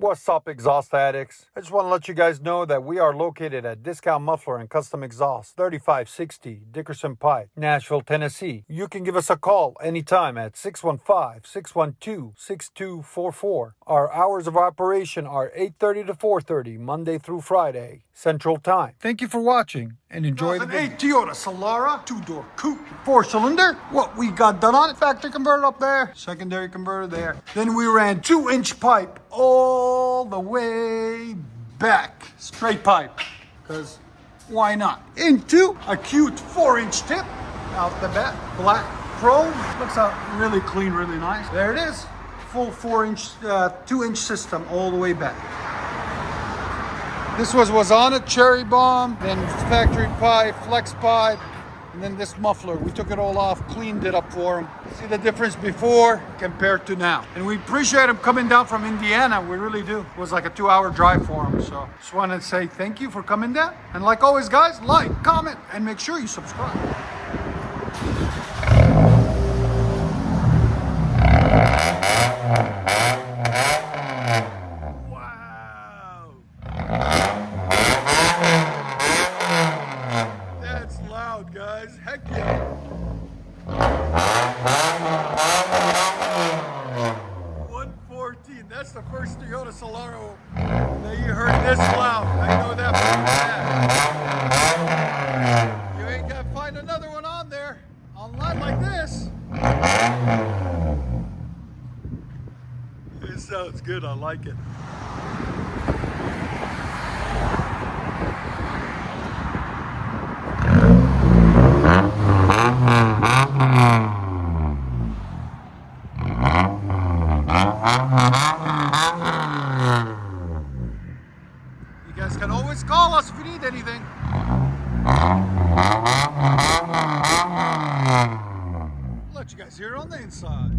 What's up, exhaust addicts? I just want to let you guys know that we are located at Discount Muffler and Custom Exhaust, 3560 Dickerson Pike, Nashville, Tennessee. You can give us a call anytime at 615-612-6244. Our hours of operation are 8:30 to 4:30, Monday through Friday, Central Time. Thank you for watching and enjoy the video. 2008 Toyota Solara, 2-door coupe, 4-cylinder. What we got done on it, factory converter up there, secondary converter there. Then we ran 2-inch pipe all the way back, straight pipe, because why not? Into a cute 4-inch tip out the back, black chrome. Looks out really clean, really nice. There it is, full 2-inch system all the way back. This was on a cherry bomb, then factory pipe, flex pipe, and then this muffler. We took it all off, cleaned it up for him. See the difference before compared to now. And we appreciate him coming down from Indiana, we really do. It was like a 2-hour drive for him, so just wanted to say thank you for coming down. And like always, guys, like, comment, and make sure you subscribe. That's loud, guys. Heck yeah. 114. That's the first Toyota Solara that you heard this loud. I know that for a fact. You ain't gonna find another one on there online like this. It sounds good. I like it. You guys can always call us if you need anything. Let you guys hear it on the inside.